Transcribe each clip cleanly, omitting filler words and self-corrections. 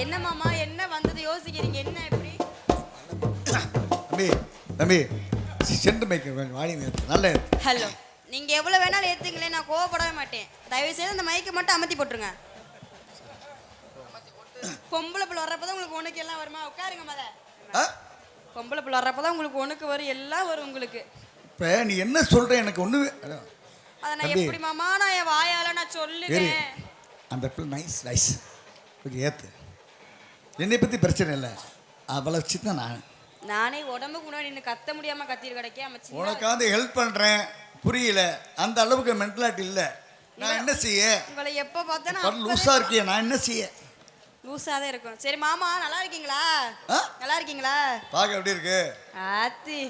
என்ன மாமா என்ன வந்தது யோசிக்கிறீங்க என்ன இப்படி? தம்பி தம்பி சென்று மைக்க வாடி நல்ல. ஹலோ, நீங்க எவ்வளவு வேணாலும் ஏத்துங்களேன், நான் கோவப்படவே மாட்டேன். தயவு செய்து அந்த மைக்கை மட்டும் அமர்த்தி போட்டுருங்க. பொம்பளை பிள்ளை வர்றப்பதான் உங்களுக்கு உனக்கு எல்லாம் வருமா? உட்காருங்க மத. பொம்பளை பிள்ளை வர்றப்பதான் உங்களுக்கு உனக்கு வரும், எல்லாம் வரும் உங்களுக்கு. இப்ப நீ என்ன சொல்ற எனக்கு ஒண்ணு அத நான் எப்படி மாமா நான் என் வாயால நான் சொல்லுவேன். அந்த பிள்ளை நைஸ் நைஸ் கொஞ்சம் ஏத்து. என்னை பத்தி பிரச்சனை இல்லை, அவளை வச்சுதான் நானே உடம்புக்கு முன்னாடி நின்று கத்த முடியாம கத்திட்டு கிடைக்க அமைச்சு உனக்காவது ஹெல்ப் பண்றேன். புரியல, அந்த அளவுக்கு மென்டலாட்டி இல்லை. நான் என்ன செய்ய? உங்களை எப்ப பார்த்தா லூசா இருக்கிய, நான் என்ன செய்ய? லூசா தான் இருக்கும். சரி மாமா நல்லா இருக்கீங்களா? நல்லா இருக்கீங்களா? பாக்க எப்படி இருக்கு? ஆத்தி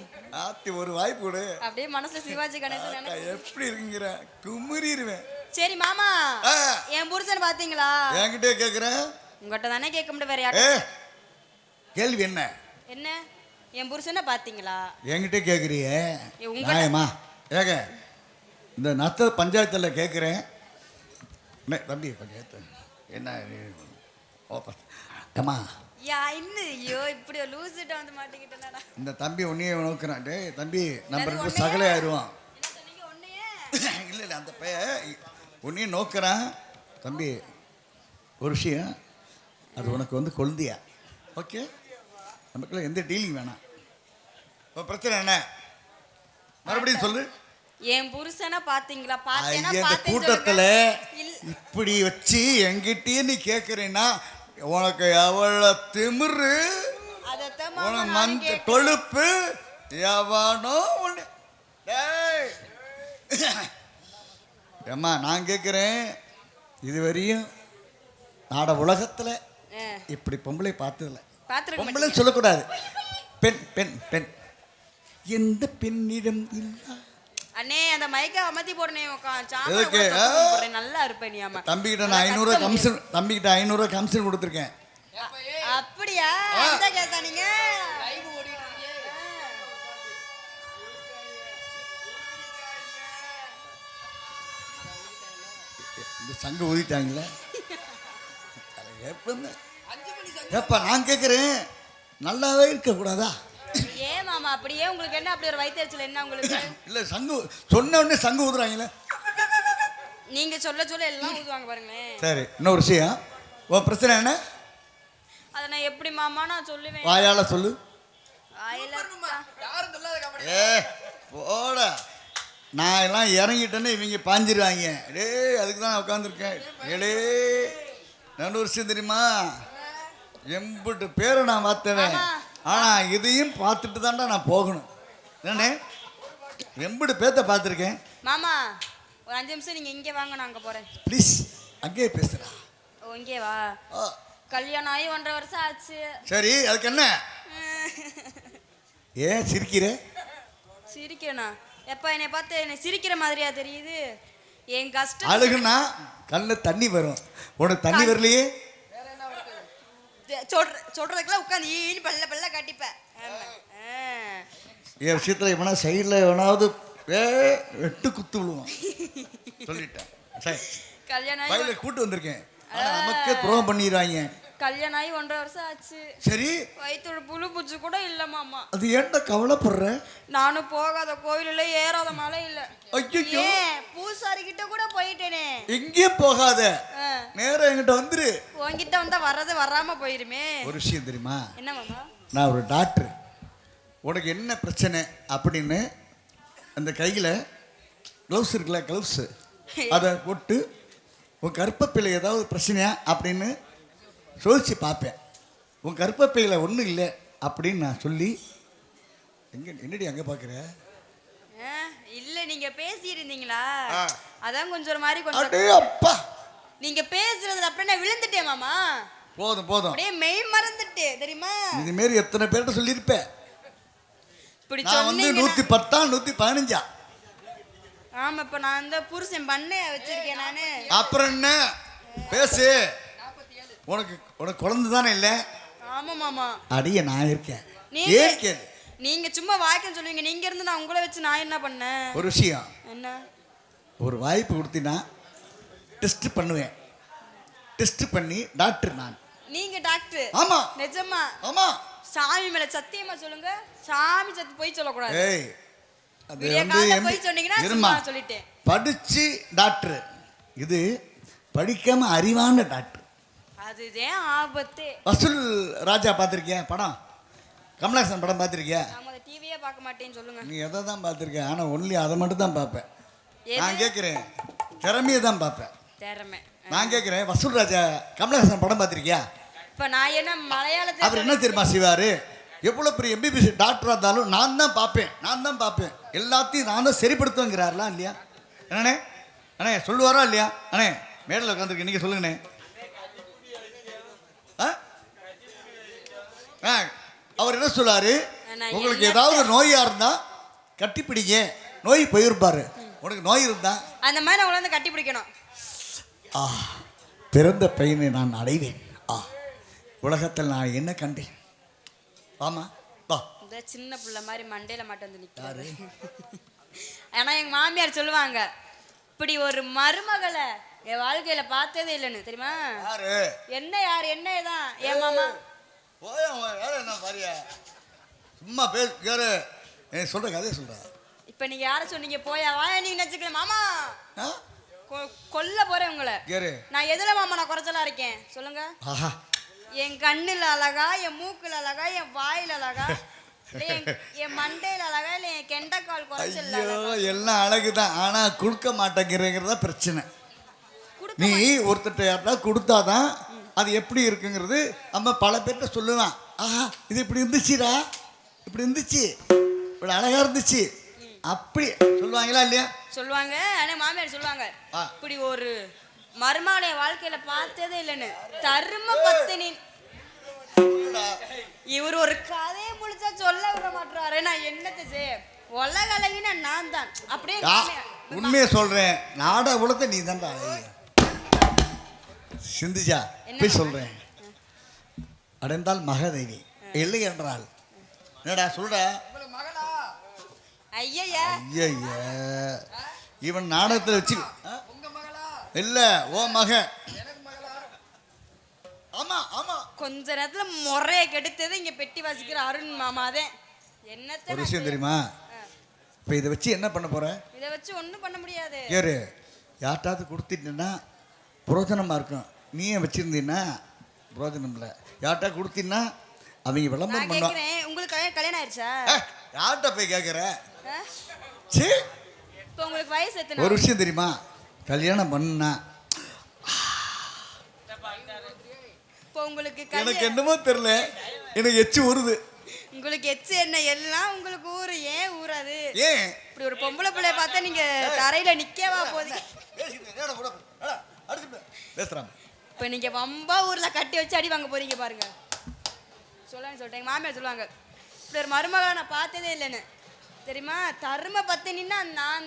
ஆத்தி ஒரு வாய்ப்பு கொடு. அப்படியே மனசுல சிவாஜி கணேசன் எப்படி இருக்குங்கிற குமுறிடுவேன். சரி மாமா, என் புருஷன் பாத்தீங்களா? என்கிட்ட கேக்குறேன். உங்ககிட்ட தானே கேட்க முடியும், வேற யாரும். கேள்வி என்ன? என்ன என் புருஷனை பாத்தீங்களா? என்கிட்ட கேக்குறியே நியாயமா? ஏங்க இந்த நத்த பஞ்சாயத்துல கேட்குறேன். தம்பி கொஞ்சம் என்ன ஏமா யா இன்னும் ஐயோ இப்படி லூசிட்ட வந்து மாட்டிக்கிட்டேனடா. இந்த தம்பி உன்னையே நோக்குறான். டேய் தம்பி நம்ம சகலே ஆயிடுவான். இல்லை இல்லை அந்த பையன் உன்னையே நோக்குறான். தம்பி ஒரு விஷயம், அது உனக்கு வந்து கொழுந்தியா? ஓகே, நமக்குள்ள எந்த டீலிங் வேணாம். பிரச்சனை என்ன மறுபடியும் சொல்லு. என் புருஷனை பாத்தீங்களா? இந்த கூட்டத்துல இப்படி வச்சு என்கிட்டயே நீ கேக்குறேன்னா உனக்கு எவ்வளவு திமிரு, உனக்கு மந்த கொழுப்பு எவனோ ஒண்ணு. ஏம்மா நான் கேட்குறேன், இதுவரையும் நாட உலகத்துல இப்படி பொம்பளை பார்த்ததில்ல. பொம்பளை சொல்லக்கூடாது, பெண் பெண் பெண். எந்த பெண்ணிடம் இல்லை. அண்ணே அந்த மைக்க அமர்த்தி போடுனே எதுக்கு? நல்லா இருப்பேன் நீ. ஆமா தம்பிக்கிட்ட நான் 500 கமிஷன், தம்பிக்கிட்ட 500 கமிஷன் கொடுத்துருக்கேன். அப்படியா? எந்த கேஸா நீங்க? இந்த சங்கு ஊதிட்டாங்களே எப்ப நான் கேட்குறேன், நல்லாவே இருக்கக்கூடாதா? ஏன் மாமா அப்படியே உங்களுக்கு என்ன அப்படி ஒரு வயிற்றுச்சல் என்ன உங்களுக்கு? இல்ல சங்கு சொன்ன உடனே சங்கு ஊதுறாங்களே. நீங்க சொல்ல சொல்ல எல்லாம் ஊதுவாங்க பாருங்களேன். சரி இன்னொரு விஷயம், உன் பிரச்சனை என்ன? அத நான் எப்படி மாமா நான் சொல்லுவேன்? வாயால சொல்லு. ஏ போட, நான் எல்லாம் இறங்கிட்டேன்னு இவங்க பாஞ்சிருவாங்க. டேய் அதுக்கு தான் நான் உட்காந்துருக்கேன். ஏடே நல்ல விஷயம் தெரியுமா, எம்பிட்டு பேரை நான் பார்த்தவேன். ஆனால் இதையும் பார்த்துட்டு தான்டா நான் போகணும். என்னண்ணே எம்பிட்டு பேத்த பார்த்துருக்கேன். மாமா ஒரு 5 நிமிஷம் நீங்கள் இங்கே வாங்க, நான் அங்கே போகிறேன். ப்ளீஸ் அங்கேயே பேசுகிறா. ஓ இங்கே வா. கல்யாணம் ஆகி 1.5 வருஷம் ஆச்சு. சரி அதுக்கு என்ன? ஏன் சிரிக்கிற? சிரிக்கணா எப்போ என்னை பார்த்து என்னை சிரிக்கிற மாதிரியா தெரியுது? என் கஷ்டம் அழுகுனா கண்ணில் தண்ணி வரும், உனக்கு தண்ணி வரலையே. சொல்றதுக்கெல்லாம் உட்காந்து ஈன்னு பல்ல பல்ல காட்டிப்பேன். என் விஷயத்தில் எவனா சைடில் எவனாவது வெட்டு குத்து விழுவான் சொல்லிட்டேன். சரி கல்யாணம் கூட்டு வந்திருக்கேன், நமக்கே துரோகம் பண்ணிடுவாங்க. கல்யாணம் ஆகி 1.5 வருஷம் ஆச்சு. சரி வயிற்றுல புழு பூச்சி கூட இல்ல மாமா. அது ஏன்டா கவலைப்படுற? நானும் போகாத கோயில் இல்ல, ஏறாத மலை இல்ல. ஐயோ பூசாரி கிட்ட கூட போயிட்டேனே. எங்கேயும் போகாத, நேரா என்கிட்ட வந்துரு. உன்கிட்ட வந்தா வர்றது வராம போயிருமே. ஒரு விஷயம் தெரியுமா? என்ன மாமா? நான் ஒரு டாக்டர். உனக்கு என்ன பிரச்சனை அப்படின்னு அந்த கையில் க்ளவுஸ் இருக்குல்ல, க்ளவுஸு அதை போட்டு உன் கர்ப்பப்பையில் ஏதாவது பிரச்சனையா அப்படின்னு சோதிச்சு பார்ப்பேன். உன் கர்ப்பப்பையில் ஒன்றும் இல்லை அப்படின்னு நான் சொல்லி, எங்கே என்னடி அங்கே பார்க்குற? இல்லை நீங்கள் பேசியிருந்தீங்களா, அதான் கொஞ்சம் ஒரு மாதிரி கொஞ்சம். அடே அப்பா, நீங்கள் பேசுறது அப்படியே நான் விழுந்துட்டேன் மாமா. போதும் போதும், அப்படியே மெய் மறந்துட்டேன் தெரியுமா? இதுமாரி எத்தனை பேர்கிட்ட சொல்லியிருப்பேன். இப்படி நான் வந்து 110 115. ஆமா இப்ப நான் அந்த புருஷன் பண்ண வச்சிருக்கேன் நானு. அப்புறம் என்ன பேசு, உனக்கு உனக்கு குழந்தை தானே இல்லை? ஆமா மாமா. அடியே நான் இருக்கேன். நீங்க சும்மா வாய்க்குன்னு சொல்லுவீங்க, நீங்க இருந்து நான் உங்களை வச்சு நான் என்ன பண்ணேன்? ஒரு விஷயம் என்ன, ஒரு வாய்ப்பு கொடுத்தீங்கன்னா டெஸ்ட் பண்ணுவேன். டெஸ்ட் பண்ணி டாக்டர் நான். நீங்க டாக்டர்? ஆமா. நிஜமா? ஆமா. சாமி மேல சத்தியமா சொல்லுங்க. சாமி சத்து போய் சொல்லக்கூடாது. ஏய் அது போய் சொன்னீங்கன்னா சும்மா சொல்லிட்டேன். படிச்சு டாக்டர், இது படிக்காம அறிவான டாக்டர். அதுதான் ஆபத்து. வசூல் ராஜா பார்த்திருக்கியா படம்? கமலஹாசன் படம் பார்த்திருக்கியா? நான் டிவியே பார்க்க மாட்டேன்னு சொல்லுங்க. நீ எதை தான் பார்த்திருக்க? ஆனா ஒன்லி அதை மட்டும் தான் பார்ப்பேன். நான் கேட்கிறேன், திறமையை தான் பார்ப்பேன். திறமை. நான் கேட்கிறேன், வசூல் ராஜா கமலஹாசன் படம் பார்த்திருக்கியா? இப்ப நான் என்ன மலையாளத்தில் அவர் என்ன தெரியுமா செய்வாரு? எவ்வளவு பெரிய எம்பிபிஎஸ் டாக்டரா இருந்தாலும் நான் தான் பார்ப்பேன், எல்லாத்தையும் நான் தான் சரிப்படுத்துவேங்கிறாரா இல்லையா? என்னண்ணே அண்ணே சொல்லுவாரா இல்லையா? அண்ணே மேடல உட்காந்துருக்கு, நீங்க சொல்லுங்கண்ணே. அவர் என்ன சொல்லாரு? உங்களுக்கு ஏதாவது நோயா இருந்தா கட்டிப்பிடிங்க, நோய் போயிருப்பாரு. உனக்கு நோய் இருந்தா அந்த மாதிரி உங்களை வந்து கட்டி பிடிக்கணும். பிறந்த பையனை நான் அடைவேன். உலகத்தில் நான் என்ன கண்டேன்? ஆமா வா. இந்த சின்ன பிள்ளை மாதிரி மண்டையில மாட்டு வந்து நிற்காரு. ஆனா எங்க மாமியார் சொல்லுவாங்க, இப்படி ஒரு மருமகளை என் வாழ்க்கையில பார்த்ததே இல்லைன்னு. தெரியுமா? என்ன யாரு? என்னதான் என் மாமா. என்ன பாரியா சும்மா பேரு சொல்ற கதையை சொல்ற. இப்ப நீங்க யார சொன்னீங்க? போயா வாயா நீங்க நினைச்சுக்கல மாமா. கொல்ல போறேன் உங்களை. நான் எதுல மாமா நான் குறைச்சலா இருக்கேன் சொல்லுங்க? என் கண்ணுல அழகா, என் மூக்குல அழகா, என் வாயில அழகா, என் மண்டையில அழகா, இல்ல என் கெண்டக்கால் குறைச்சல்? எல்லாம் அழகுதான், ஆனா கொடுக்க மாட்டேங்கிறதா பிரச்சனை. நீ ஒருத்தட்ட யார்டா கொடுத்தாதான் அது எப்படி இருக்குங்கிறது நம்ம பல பேர்கிட்ட சொல்லுவான். இது இப்படி இருந்துச்சுடா, இப்படி இருந்துச்சு, இப்படி அழகா இருந்துச்சு, அப்படி சொல்லுவாங்களா இல்லையா? சொல்லுவாங்க. ஆனா மாமியார் சொல்லுவாங்க, இப்படி ஒரு மருமகனை வாழ்க்கையில பார்த்ததே இல்லைன்னு. தர்ம பத்தினி. இவர் ஒரு கதையை முடிச்சா சொல்ல விட மாட்டாரு. நான் என்னத்தை செய்ய? உலகளவின நான் தான். அப்படியே உண்மையை சொல்றேன், நாடக உலகத்தை நீ தான்டா சிந்திச்சா போய் சொல்றேன். அடைந்தால் மகதேவி, இல்லை என்றால் என்னடா சொல்ற? ஐயா இவன் நாடகத்தில் வச்சு இல்ல ஓ மக. ஆமா ஆமா. கொஞ்ச நேரத்துல முறைய கெடுத்தது இங்க பெட்டி வாசிக்கிற அருண் மாமாதே. என்னத்த ஒரு விஷயம் தெரியுமா? இப்ப இதை வச்சு என்ன பண்ண போற? இதை வச்சு ஒண்ணும் பண்ண முடியாது. ஏறு யார்ட்டாவது கொடுத்துட்டீங்கன்னா புரோஜனமா இருக்கும். நீயே வச்சிருந்தீங்கன்னா புரோஜனம் இல்லை. யார்ட்டா கொடுத்தீங்கன்னா அவங்க விளம்பரம் பண்ணுவாங்க. உங்களுக்கு கல்யாணம் ஆயிடுச்சா? யார்கிட்ட போய் கேட்குற? இப்போ உங்களுக்கு வயசு எத்தனை? ஒரு விஷயம் தெரியுமா? கல்யாணம் பண்ணா இப்போ உங்களுக்கு எனக்கு என்னமோ தெரியல, எனக்கு எச்சு ஊறுது. உங்களுக்கு எச்சு என்ன? எல்லாம் உங்களுக்கு ஊரு. ஏன் ஊறாது? ஏன் இப்படி ஒரு பொம்பளை பிள்ளைய பார்த்தா நீங்க தரையில நிக்கவா போதீங்க? இப்போ நீங்க வம்பா ஊர்ல கட்டி வச்சு அடி வாங்க போறீங்க பாருங்க. சொல்லிட்டேன். மாமியார் சொல்லுவாங்க, இப்படி ஒரு மருமகளை நான் பார்த்ததே இல்லைன்னு. தெரியுமா? தர்ம பத்தினா நான்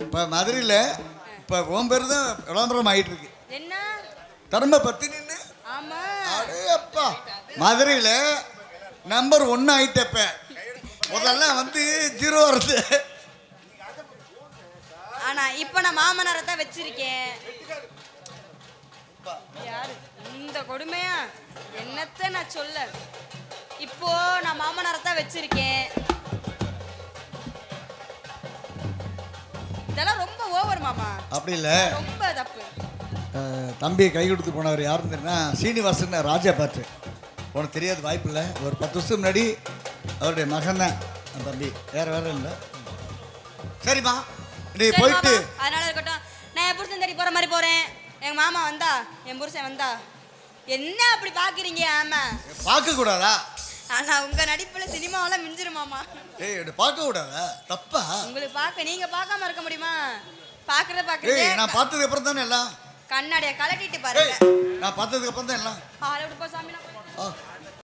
இப்ப மதுரையில இப்ப உன் பேரு தான் விளம்பரம் ஆயிட்டு இருக்கு. என்ன தர்ம பத்தினின்னு? ஆமா. அப்பா மதுரையில நம்பர் 1 ஆயிட்டப்ப. முதல்ல வந்து 0 வருது. ஆனா இப்ப நான் மாமனாரை தான் வச்சிருக்கேன். யாரு இந்த கொடுமையா? என்னத்த நான் சொல்ல? இப்போ நான் மாமனாரை தான் வச்சிருக்கேன். இதெல்லாம் ரொம்ப ஓவர் மாமா. அப்படி இல்ல, ரொம்ப தப்பு. தம்பியை கை கொடுத்து போனவர் யாருன்னு தெரியுமா? சீனிவாசன் ராஜா பாட்டு. உனக்கு தெரியாது, வாய்ப்பு இல்லை. ஒரு 10 வருஷம் முன்னாடி அவருடைய மகன் தான் தம்பி, வேற இல்லை. சரிம்மா நீ போயிட்டு. அதனால இருக்கட்டும், நான் என் புருஷன் தேடி போற மாதிரி போறேன். எங்க மாமா வந்தா, என் புருஷன் வந்தா என்ன அப்படி பாக்குறீங்க? ஆமா பார்க்க கூடாதா? ஆனா உங்க நடிப்புல சினிமாவெல்லாம் மிஞ்சிருமாமா. பார்க்க கூடாதா? தப்பா? உங்களுக்கு பார்க்க, நீங்க பார்க்காம இருக்க முடியுமா? பாக்குறது நான் பார்த்ததுக்கு அப்புறம் தானே எல்லாம். கண்ணாடியை கலட்டிட்டு பாருங்க. நான் பார்த்ததுக்கு அப்புறம் தான் எல்லாம். ஆளை விட்டு போ சாமி.